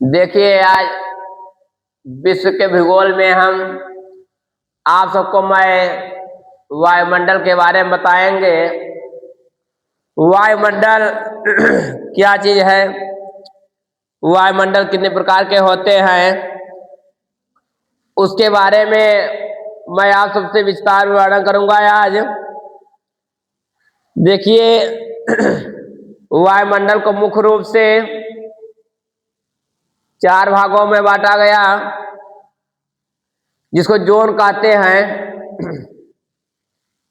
देखिए, आज विश्व के भूगोल में हम आप सबको मैं वायुमंडल के बारे में बताएंगे। वायुमंडल क्या चीज है, वायुमंडल कितने प्रकार के होते हैं, उसके बारे में मैं आप सबसे विस्तार में वर्णन करूंगा आज। देखिए, वायुमंडल को मुख्य रूप से 4 भागों में बांटा गया, जिसको जोन कहते हैं।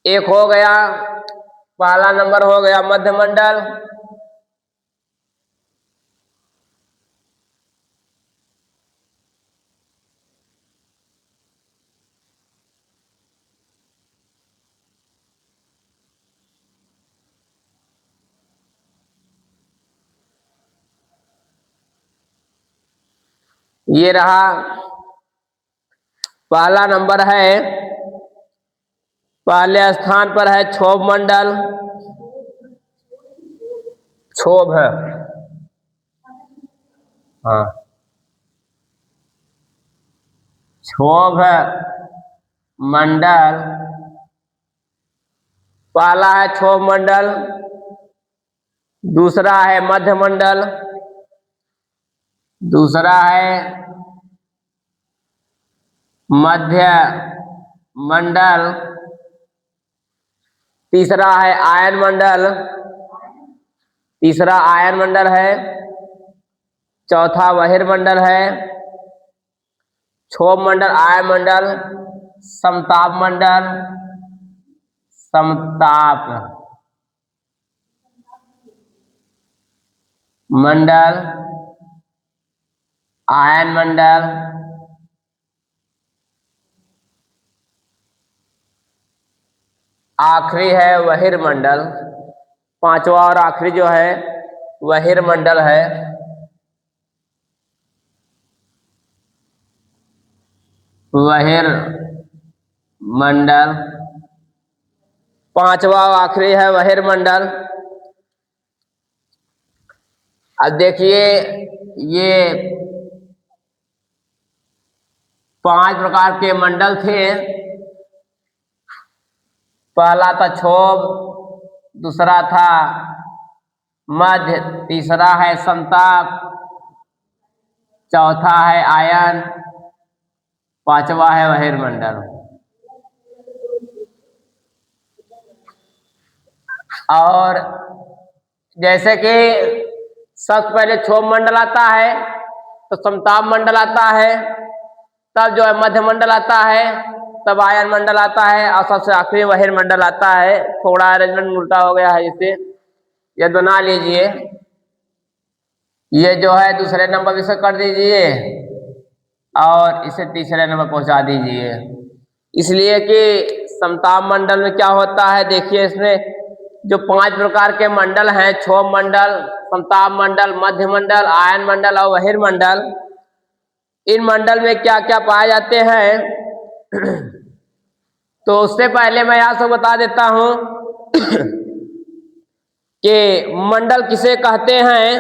एक हो गया, पहला नंबर हो गया मध्यमंडल। ये रहा, पहला नंबर है, पहले स्थान पर है क्षोभ मंडल। क्षोभ है, हाँ, क्षोभ मंडल पहला है क्षोभ मंडल। दूसरा है मध्यमंडल। दूसरा है मध्य मंडल। तीसरा है आयन मंडल। तीसरा आयन मंडल है। चौथा बहिर्मंडल है। क्षोभ मंडल, आयन मंडल, समताप मंडल, समताप मंडल, आयन मंडल, आखिरी है बहिर्मंडल। पांचवा और आखिरी जो है बहिर्मंडल है। बहिर्मंडल पांचवा और आखिरी है बहिर्मंडल। अब देखिए, ये 5 प्रकार के मंडल थे। पहला था क्षोभ, दूसरा था मध्य, तीसरा है समताप, चौथा है आयन, पांचवा है बहिर्मंडल। और जैसे कि सबसे पहले क्षोभ मंडल आता है, तो समताप मंडल आता है, तब जो है मध्य मंडल आता है, तब आयन मंडल आता है, और सबसे आखिरी बहिर्मंडल आता है। थोड़ा अरेंजमेंट उल्टा हो गया है, इसे ये बना लीजिए। ये जो है दूसरे नंबर इसे कर दीजिए और इसे तीसरे नंबर पहुंचा दीजिए। इसलिए कि समताप मंडल में क्या होता है, देखिए इसमें जो 5 प्रकार के मंडल हैं, क्षोभ मंडल, समताप मंडल, मध्य मंडल, आयन मंडल और बहिर्मंडल, इन मंडल में क्या क्या पाए जाते हैं। तो उससे पहले मैं आपको बता देता हूं कि मंडल किसे कहते हैं,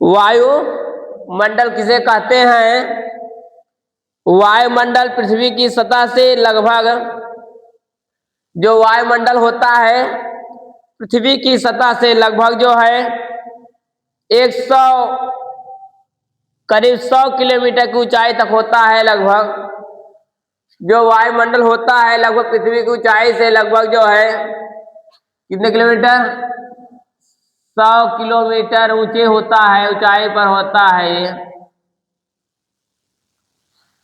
वायु मंडल किसे कहते हैं। वायुमंडल पृथ्वी की सतह से लगभग, जो वायुमंडल होता है पृथ्वी की सतह से लगभग जो है 100 करीब 100 किलोमीटर की ऊंचाई तक होता है। लगभग जो वायुमंडल होता है लगभग पृथ्वी की ऊंचाई से लगभग जो है कितने किलोमीटर, 100 किलोमीटर ऊंचे होता है, ऊंचाई पर होता है। ये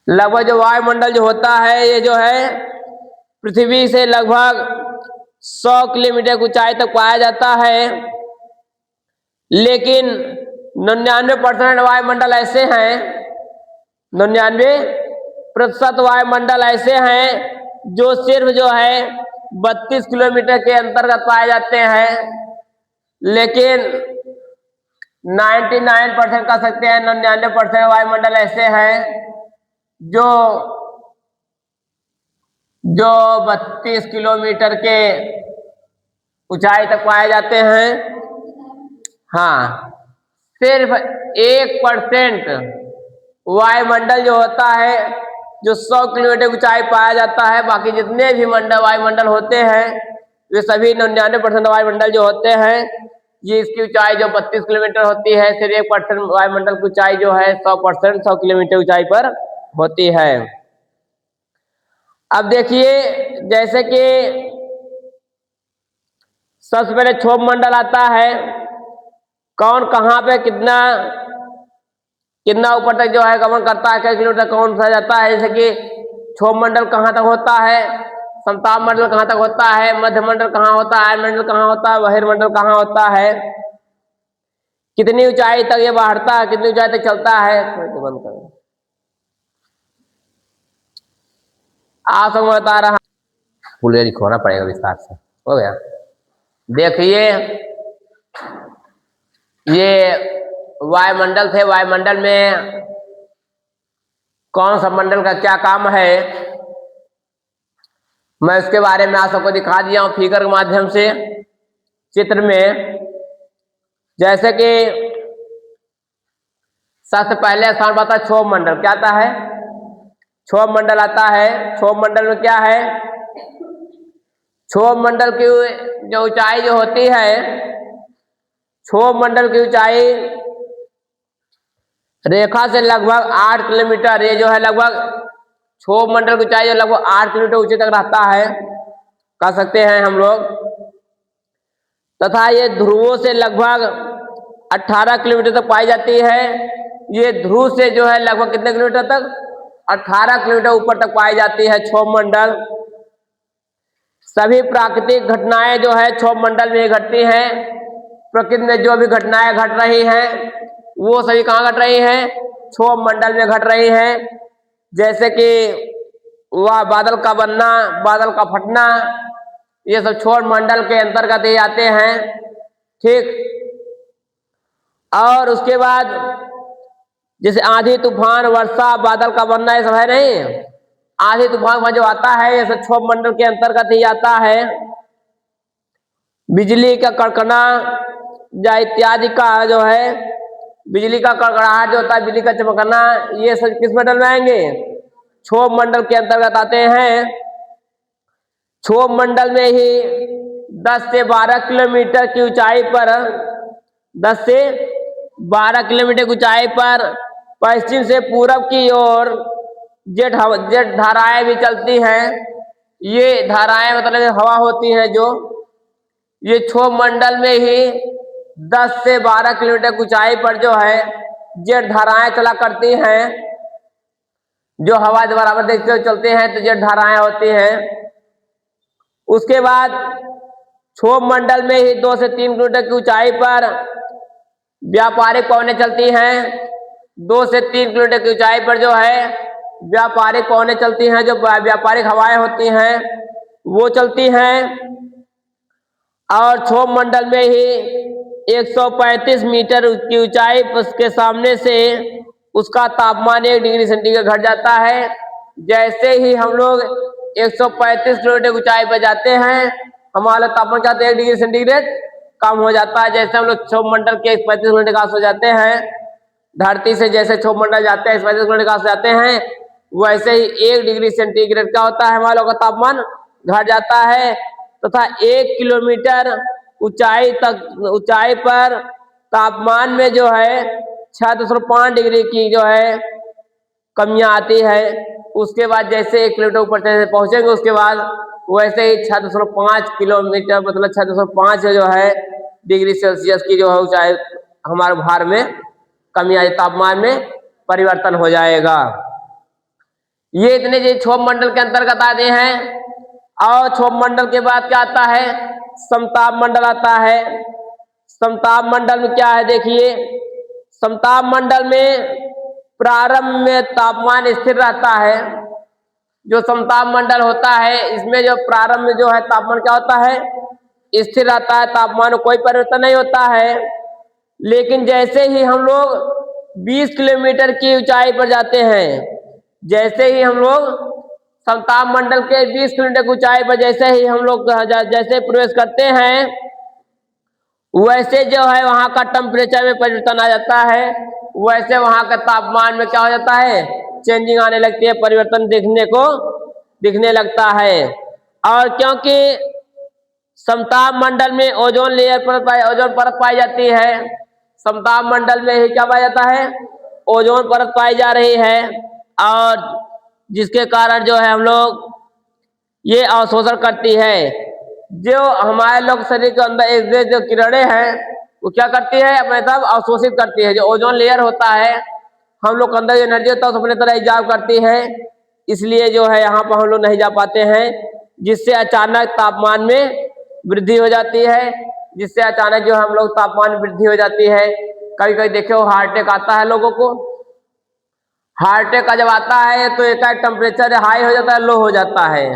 लगभग जो वायुमंडल जो होता है, ये जो है पृथ्वी से लगभग 100 किलोमीटर की ऊंचाई तक पाया जाता है। लेकिन 99% वायुमंडल ऐसे हैं, 99% वायुमंडल ऐसे हैं जो सिर्फ जो है 32 किलोमीटर के अंतर्गत पाए जाते हैं। लेकिन 99% कह सकते हैं, 99% वायुमंडल ऐसे हैं जो 32 किलोमीटर के ऊंचाई तक पाए जाते हैं। हाँ, सिर्फ 1% वायुमंडल जो होता है जो 100 किलोमीटर की ऊंचाई पाया जाता है। बाकी जितने भी वायुमंडल होते हैं वे सभी 99% वायुमंडल जो होते हैं ये इसकी ऊंचाई जो 32 किलोमीटर होती है। सिर्फ 1% वायुमंडल की ऊंचाई जो है 100 किलोमीटर ऊंचाई पर होती है। अब देखिए जैसे कि सबसे पहले क्षोभ मंडल आता है, कौन कहाँ पे कितना ऊपर तक जो है गमन करता है, कई किलोमीटर कौन सा जाता है। जैसे कि क्षोभ मंडल कहाँ तक होता है, समताप मंडल कहाँ तक होता है, मध्य मंडल कहाँ होता है, मंडल कहाँ होता है, बहिर्मंडल कहाँ होता है, कितनी ऊंचाई तक ये बढ़ता है, कितनी ऊंचाई तक चलता है। बंद करो, आप सब बता रहा पूरे लिखवाना पड़ेगा विस्तार से। हो गया। देखिए ये वायुमंडल थे, वायुमंडल में कौन सा मंडल का क्या काम है मैं उसके बारे में आप सबको दिखा दिया हूं फिगर के माध्यम से चित्र में। जैसे कि सबसे पहले स्थान पर आता है क्षोभ मंडल। क्या आता है? क्षोभ मंडल आता है। क्षोभ मंडल में क्या है? क्षोभ मंडल की जो ऊंचाई जो होती है, क्षोभ मंडल की ऊंचाई रेखा से लगभग 8 किलोमीटर, ये जो है लगभग क्षोभ मंडल की ऊंचाई लगभग 8 किलोमीटर ऊंचे तक रहता है, कह सकते हैं हम लोग। तथा ये ध्रुवों से लगभग 18 किलोमीटर तक पाई जाती है। ये ध्रुव से जो है लगभग कितने किलोमीटर तक? 18 किलोमीटर ऊपर तक पाई जाती है क्षोभ मंडल। सभी प्राकृतिक घटनाएं जो है क्षोभ मंडल में घटती हैं। प्रकृति में जो भी घटनाएं घट रही हैं वो सभी कहाँ घट रही हैं? क्षोभ मंडल में घट रही हैं। जैसे कि वह बादल का बनना, बादल का फटना, ये सब क्षोभ मंडल के अंतर्गत ही आते हैं। ठीक। और उसके बाद जैसे आंधी तूफान, वर्षा, बादल का बनना, ये सब है नहीं। आंधी तूफान जो आता है ये सब क्षोभ मंडल के अंतर्गत ही आता है। बिजली का कड़कना या इत्यादि का जो है, बिजली का कड़कड़ाहट जो होता है, बिजली का चमकना, ये सब किस मंडल में आएंगे? क्षोभ मंडल के अंतर्गत आते हैं। क्षोभ मंडल में ही 10 से 12 किलोमीटर की ऊंचाई पर 10 से 12 किलोमीटर की ऊंचाई पर पश्चिम से पूरब की ओर जेट धाराएं भी चलती हैं। ये धाराएं मतलब हवा होती है जो ये क्षोभ मंडल में ही 10 से 12 किलोमीटर की ऊंचाई पर जो है जेट धाराएं चला करती हैं। जो हवा के बराबर देखते हुए चलते हैं तो जेट धाराएं होती हैं। उसके बाद क्षोभ मंडल में ही 2 से 3 किलोमीटर की ऊंचाई पर व्यापारिक पवनें चलती हैं। 2 से 3 किलोमीटर की ऊंचाई पर जो है व्यापारिक पवनें चलती हैं, जो व्यापारिक हवाएं होती हैं वो चलती हैं। और क्षोभ मंडल में ही 135 मीटर की ऊंचाई के सामने से उसका तापमान 1 डिग्री सेंटीग्रेड घट जाता है। जैसे ही हम लोग 135 किलोमीटर की ऊंचाई पर जाते हैं हमारा तापमान क्या 1 डिग्री सेंटीग्रेड कम हो जाता है। जैसे हम लोग क्षोभ मंडल के 35 किलोमीटर के आसपास जाते हैं, धरती से जैसे क्षोभ मंडल जाते हैं 35 किलोमीटर के आसपास जाते हैं, वैसे ही 1 डिग्री सेंटीग्रेड क्या होता है, हमारा का तापमान घट जाता है। तथा 1 किलोमीटर ऊंचाई पर तापमान में जो है 6.5 डिग्री की जो है कमियां आती है। उसके बाद जैसे 1 किलोमीटर ऊपर पहुंचेंगे उसके बाद वैसे ही 6.5 किलोमीटर मतलब 6.5 जो है डिग्री सेल्सियस की जो है ऊंचाई हमारे भार में कमी आई, तापमान में परिवर्तन हो जाएगा। ये इतने जो क्षोभ मंडल के अंतर्गत आते हैं। और क्षोभ मंडल के बाद क्या आता है? समताप मंडल आता है। समताप मंडल में क्या है देखिए, समताप मंडल में प्रारंभ में तापमान स्थिर रहता है। जो समताप मंडल होता है इसमें जो प्रारंभ में जो है तापमान क्या होता है? स्थिर रहता है, तापमान में कोई परिवर्तन नहीं होता है। लेकिन जैसे ही हम लोग 20 किलोमीटर की ऊंचाई पर जाते हैं, जैसे ही हम लोग समताप मंडल के 20 किलोमीटर की ऊंचाई पर जैसे ही हम लोग जैसे प्रवेश करते हैं वैसे जो है वहाँ का टेम्परेचर में परिवर्तन आ जाता है, वैसे वहाँ का तापमान में क्या हो जाता है, चेंजिंग आने लगती है, परिवर्तन दिखने लगता है। और क्योंकि समताप मंडल में ओजोन परत पाई जाती है, समताप मंडल में ही क्या पाया जाता है, ओजोन परत पाई जा रही है, और जिसके कारण जो है हम लोग ये अवशोषण करती है। जो हमारे लोग शरीर के अंदर एक जो किरणें हैं वो क्या करती है, अपने तरफ अवशोषित करती है। जो ओजोन लेयर होता है, हम लोग के अंदर जो एनर्जी होता है अपने तरह एब्जॉर्ब करती है, इसलिए जो है यहाँ पर हम लोग नहीं जा पाते हैं, जिससे अचानक तापमान में वृद्धि हो जाती है, जिससे अचानक जो हम लोग तापमान में वृद्धि हो जाती है। कभी कभी देखे हो हार्ट अटैक आता है लोगों को, हार्ट अटैक का जब आता है तो एकाएक टेम्परेचर हाई हो जाता है, लो हो जाता है।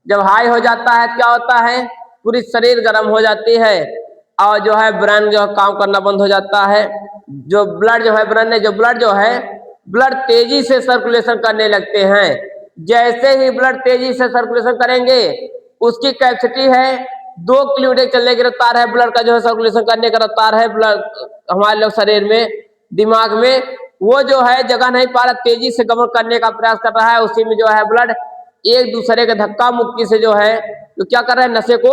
जब हाई हो जाता है तो क्या होता है, पूरी शरीर गर्म हो जाती है, और जो है ब्रेन जो है काम करना बंद हो जाता है। जो ब्लड जो है ब्रेन में जो ब्लड तेजी से सर्कुलेशन करने लगते हैं। जैसे ही ब्लड तेजी से सर्कुलेशन करेंगे, उसकी कैपेसिटी है 2 किलोमीटर चलने की रफ्तार है, ब्लड का जो है सर्कुलेशन करने का रफ्तार है ब्लड हमारे लोग शरीर में, दिमाग में वो जो है जगह नहीं पा रहा, तेजी से गमन करने का प्रयास कर रहा है। उसी में जो है ब्लड एक दूसरे के धक्का मुक्की से जो है तो क्या कर रहे हैं, नशे को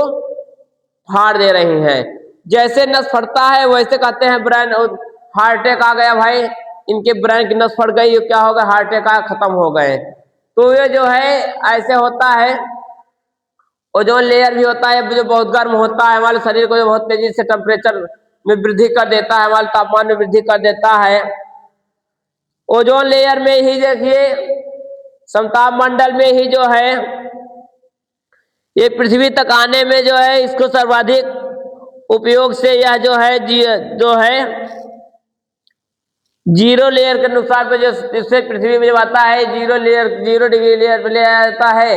फाड़ दे रही हैं। जैसे नस फटता है वैसे कहते हैं ब्रेन हार्ट अटैक आ गया भाई, इनके ब्रेन की नस फट गई, क्या हो गया, हार्ट अटैक खत्म हो गए। तो ये जो है ऐसे होता है। ओजोन लेयर भी होता है जो बहुत गर्म होता है, हमारे शरीर को जो बहुत तेजी से टेम्परेचर में वृद्धि कर देता है, हमारे तापमान में वृद्धि कर देता है। ओजोन लेयर में ही देखिए समताप मंडल में ही जो है ये पृथ्वी तक आने में जो है इसको सर्वाधिक उपयोग से यह जो है जीरो लेयर के नुकसान पे जो इससे पृथ्वी में जब आता है जीरो डिग्री लेयर पे ले आता है,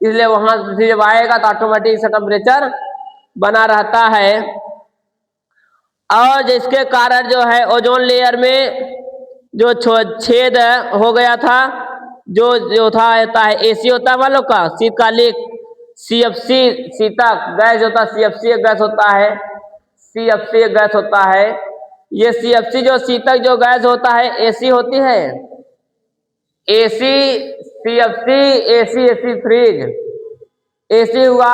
इसलिए वहां पृथ्वी जब आएगा तो ऑटोमेटिक इसका टेम्परेचर बना रहता है। और जिसके कारण जो है ओजोन लेयर में जो छेद हो गया था, जो था एसी होता है वालों का शीतकालिक, सीएफसी शीतक गैस होता है, सीएफसी एक गैस होता है, सीएफसी एक गैस होता है। ये सीएफसी जो शीतक जो गैस होता है एसी होती है, AC CFC AC AC freeze, AC हुआ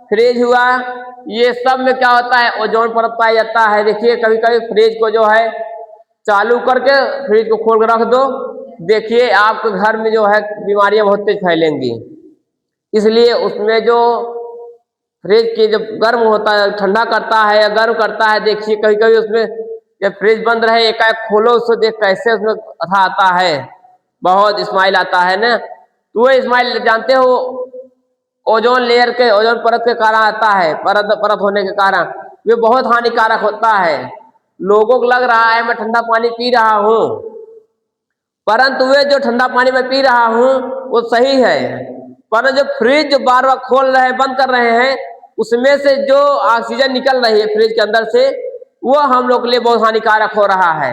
फ्रिज हुआ, ये सब में क्या होता है, ओजोन परत पाया जाता है। देखिए कभी कभी फ्रिज को जो है चालू करके फ्रिज को खोल कर रख दो, देखिए आपके घर में जो है बीमारियां बहुत तेज फैलेंगी। इसलिए उसमें जो फ्रिज की जब गर्म होता है ठंडा करता है या गर्म करता है, देखिए कभी कभी उसमें जब फ्रिज बंद रहे एकाएक खोलो उसको, देख कैसे उसमें अथा आता है, बहुत स्माइल आता है ना। तो वो स्माइल जानते हो ओजोन लेयर के ओजोन परत के कारण आता है, परत होने के कारण वे बहुत हानिकारक होता है। लोगों को लग रहा है मैं ठंडा पानी पी रहा हूँ, परंतु वे जो ठंडा पानी में पी रहा हूँ वो सही है, पर जो फ्रिज जो बार बार खोल रहे हैं बंद कर रहे हैं, उसमें से जो ऑक्सीजन निकल रही है फ्रिज के अंदर से, वो हम लोग के लिए बहुत हानिकारक हो रहा है।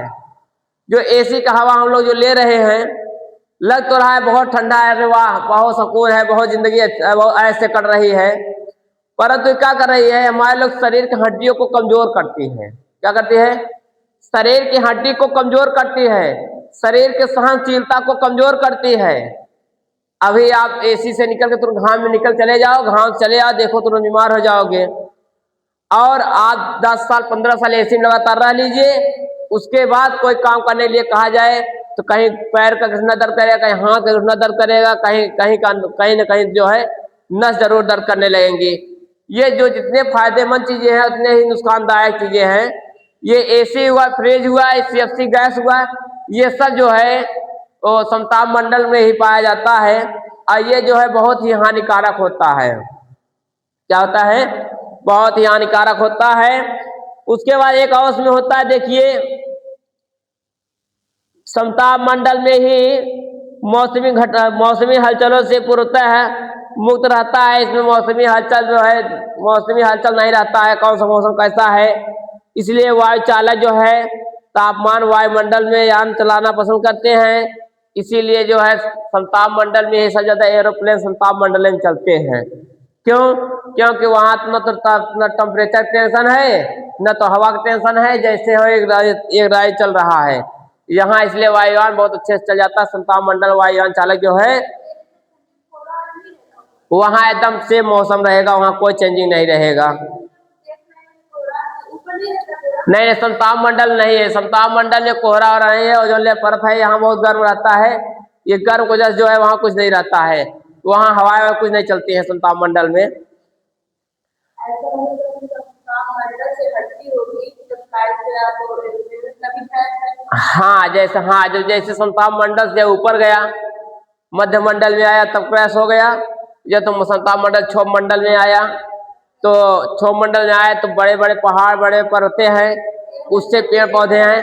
जो एसी का हवा हम लोग जो ले रहे हैं, लग तो रहा है बहुत ठंडा है, अरे वाह बहुत सुकून है, बहुत जिंदगी ऐसे कट रही है, परंतु क्या कर रही है, हमारे लोग शरीर की हड्डियों को कमजोर करती है। क्या करती है, शरीर की हड्डी को कमजोर करती है, शरीर के सहनशीलता को कमजोर करती है। अभी आप एसी से निकल के तुरंत घाम में निकल चले जाओ, घाम चले आओ, देखो तुरंत बीमार हो जाओगे। और आप 10 साल 15 साल एसी में लगातार रह लीजिए, उसके बाद कोई काम करने के लिए कहा जाए तो कहीं पैर का घुटना दर्द करेगा, कहीं हाथ का घुटना दर्द करेगा, कहीं ना कहीं जो है नस जरूर दर्द करने लगेंगी। ये जो जितने फायदेमंद चीजें हैं उतने ही नुकसानदायक चीजें हैं। ये एसी हुआ, फ्रिज हुआ, सीएफसी गैस हुआ, ये सब जो है वो समताप मंडल में ही पाया जाता है, और ये जो है बहुत ही हानिकारक होता है। क्या होता है, बहुत ही हानिकारक होता है। उसके बाद एक और उसमें होता है, देखिए समताप मंडल में ही मौसमी हलचलों से पूर्णतः मुक्त रहता है। इसमें मौसमी हलचल जो है, मौसमी हलचल नहीं रहता है, कौन सा मौसम कैसा है, इसलिए वायु चालक जो है तापमान वायुमंडल में यान चलाना पसंद करते हैं। इसीलिए जो है समताप मंडल में ही सब ज्यादा एरोप्लेन समताप मंडल में चलते हैं। क्यों? क्योंकि वहां न तो न टेम्परेचर टेंशन है, न तो हवा का टेंशन है, जैसे हो एक राय चल रहा है यहाँ, इसलिए वायुयान बहुत अच्छे से चल जाता है। संताप मंडल वायुयान चालक जो है वहां एकदम से मौसम रहेगा, वहां कोई चेंजिंग नहीं रहेगा। नहीं, संताप मंडल नहीं है, संताप मंडल में कोहरा और नहीं है, ओजोन लेयर परत है, यहाँ बहुत गर्म रहता है। ये गर्म वजह जो है वहां कुछ नहीं रहता है, वहां हवाएं कुछ नहीं चलती है संताप मंडल में। हाँ जैसे संताप मंडल से ऊपर गया, मध्य मंडल में आया तब क्रैश हो गया। जब तो संताप मंडल क्षोभ मंडल में आया, तो क्षोभ मंडल में आया तो बड़े बड़े पहाड़, बड़े पर्वतें हैं, उससे पेड़ पौधे हैं,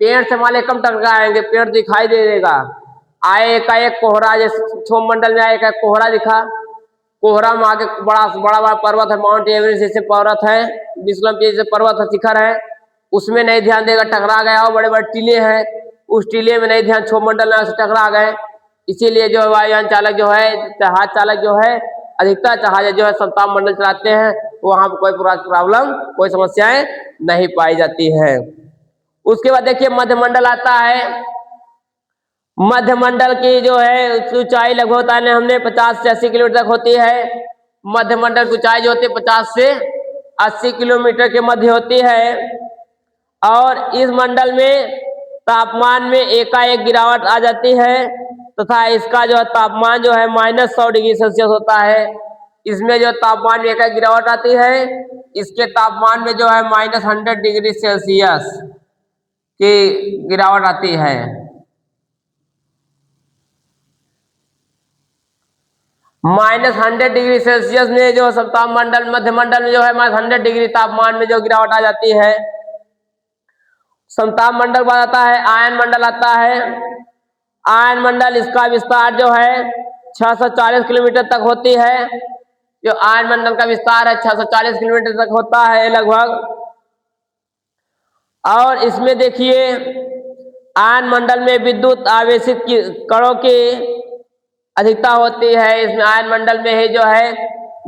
पेड़ से माले कम टकराएंगे, पेड़ दिखाई दे देगा। आए एकाएक कोहरा, जैसे क्षोभ मंडल में आया एकाएक कोहरा दिखा, कोहरा में आगे बड़ा बड़ा पर्वत है, माउंट एवरेस्ट जैसे पर्वत है, विश्वम जैसे पर्वत शिखर है, उसमें नहीं ध्यान देगा, टकरा गया। और बड़े बड़े टीले हैं, उस टीले में नहीं ध्यान, क्षोभ मंडल में टकरा गए। इसीलिए जो वायुयान चालक जो है, जहाज चालक जो है, अधिकतर जहाज जो है संताप मंडल चलाते हैं, वहां पर कोई प्रॉब्लम, कोई समस्याएं नहीं पाई जाती है। उसके बाद देखिए मध्य मंडल आता है। मध्य मंडल की जो है ऊंचाई लगभग बताने हमने 50 से 80 किलोमीटर तक होती है। मध्य मंडल की ऊंचाई जो होती है 50 से 80 किलोमीटर के मध्य होती है। और इस मंडल में तापमान में एकाएक गिरावट आ जाती है, तथा इसका जो तापमान जो है -100 डिग्री सेल्सियस होता है। इसमें जो तापमान में एकाएक गिरावट आती है, इसके तापमान में जो है -100 डिग्री सेल्सियस की गिरावट आती है। -100 डिग्री सेल्सियस में जो संताप मंडल, मध्य मंडल में जो है -100 डिग्री तापमान में जो गिरावट आ जाती है। संताप मंडल बाद आता है आयन मंडल आता है। आयन मंडल, इसका विस्तार जो है 640 किलोमीटर तक होती है। जो आयन मंडल का विस्तार है 640 किलोमीटर तक होता है लगभग। और इसमें देखिए आयन मंडल में विद्युत आवेशित कणों की अधिकता होती है। इसमें आयन मंडल में ही जो है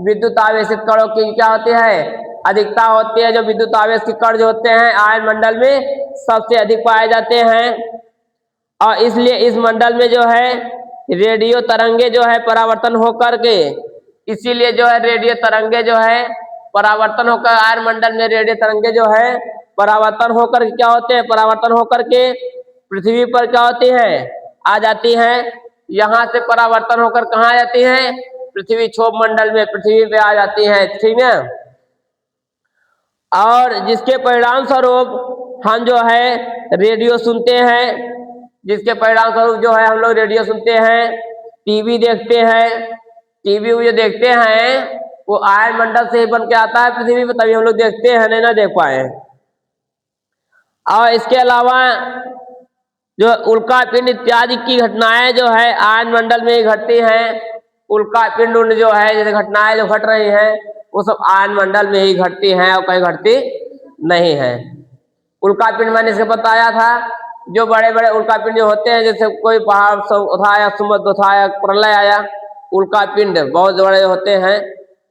विद्युत आवेशित कणों की क्या होती है, अधिकता होती है। जो विद्युत आवेश के कण जो होते हैं आयन मंडल में सबसे अधिक पाए जाते हैं। और इसलिए इस मंडल में जो है रेडियो तरंगे जो है परावर्तन होकर के, इसीलिए जो है रेडियो तरंगे जो है परावर्तन होकर, आयन मंडल में रेडियो तरंगे जो है परावर्तन होकर क्या होते हैं, परावर्तन होकर के पृथ्वी पर क्या होती है, आ जाती है। यहाँ से परावर्तन होकर कहाँ आ जाती है, पृथ्वी क्षोभ मंडल में, पृथ्वी पे आ जाती है, ठीक है। और जिसके परिणाम स्वरूप हम जो है रेडियो सुनते हैं, जिसके परिणाम स्वरूप जो है हम लोग रेडियो सुनते हैं, टीवी देखते हैं। टीवी जो देखते हैं वो आयन मंडल से ही बन के आता है पृथ्वी पर, तभी हम लोग देखते हैं, नहीं ना देख पाए। और इसके अलावा जो उल्कापिंड इत्यादि की घटनाएं जो है आयन मंडल में ही घटती हैं। उल्कापिंड जो है जैसे घटनाएं जो घट रही हैं वो सब आयन मंडल में ही घटती हैं और कहीं घटती नहीं है। उल्कापिंड मैंने इससे बताया था, जो बड़े बड़े उल्कापिंड जो होते हैं, जैसे कोई पहाड़ सब उठाया, समुद्र उठाया, प्रलय आया, उल्कापिंड बहुत बड़े होते हैं।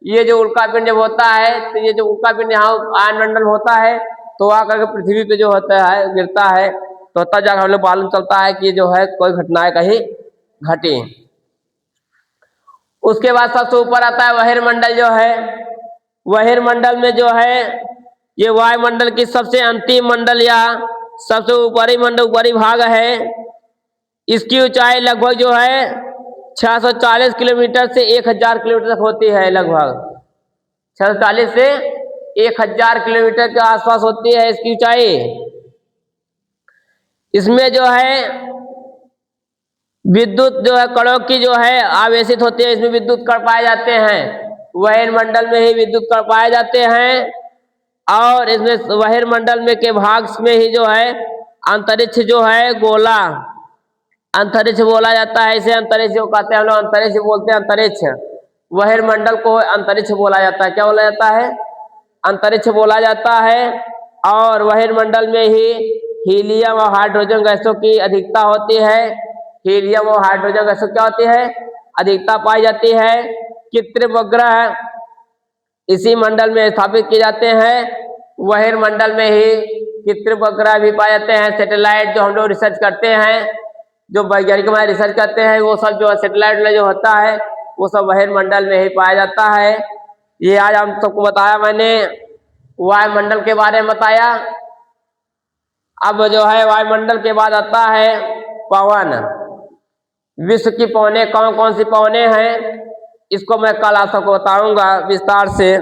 ये जो उल्कापिंड जब होता है तो ये जो उल्कापिंड यहाँ आयन मंडल में होता है तो आकर के पृथ्वी पे जो होता है गिरता है, तो तब जाकर हम लोग मालूम चलता है कि जो है कोई घटनाएं कहीं घटी। उसके बाद सबसे ऊपर आता है बहिर्मंडल जो है। बहिर्मंडल में जो है ये वायुमंडल की सबसे अंतिम मंडल या सबसे ऊपरी मंडल, ऊपरी भाग है। इसकी ऊंचाई लगभग जो है 640 किलोमीटर से 1000 किलोमीटर तक होती है। लगभग 640 से 1000 किलोमीटर के आसपास होती है इसकी ऊंचाई। इसमें जो है विद्युत जो है कणों की जो है आवेशित होती है, इसमें विद्युत कण पाए जाते हैं। बहिर्मंडल में ही विद्युत कण पाए जाते हैं। और इसमें बहिर्मंडल में के भाग में ही जो है अंतरिक्ष जो है गोला, अंतरिक्ष बोला जाता है। इसे अंतरिक्ष जो कहते हैं हम लोग, अंतरिक्ष बोलते हैं, अंतरिक्ष। बहिर्मंडल को अंतरिक्ष बोला जाता है। क्या बोला जाता है, अंतरिक्ष बोला जाता है। और बहिर्मंडल में ही हीलियम और हाइड्रोजन गैसों की अधिकता होती है। हीलियम और हाइड्रोजन गैसों क्या होती है, अधिकता पाई जाती है। कृत्रिम उपग्रह इसी मंडल में स्थापित किए जाते हैं। बहिर्मंडल में ही कृत्रिम उपग्रह भी पाए जाते हैं। सैटेलाइट जो हम लोग रिसर्च करते हैं, जो वैज्ञानिक हमारे रिसर्च करते हैं, वो सब जो सैटेलाइट में जो होता है वो सब बहिर्मंडल में ही पाया जाता है। ये आज हम सबको बताया मैंने, वायुमंडल के बारे में बताया। अब जो है वायुमंडल के बाद आता है पवन। विश्व की पवनें कौन कौन सी पवनें हैं, इसको मैं कल आप सबको बताऊंगा विस्तार से।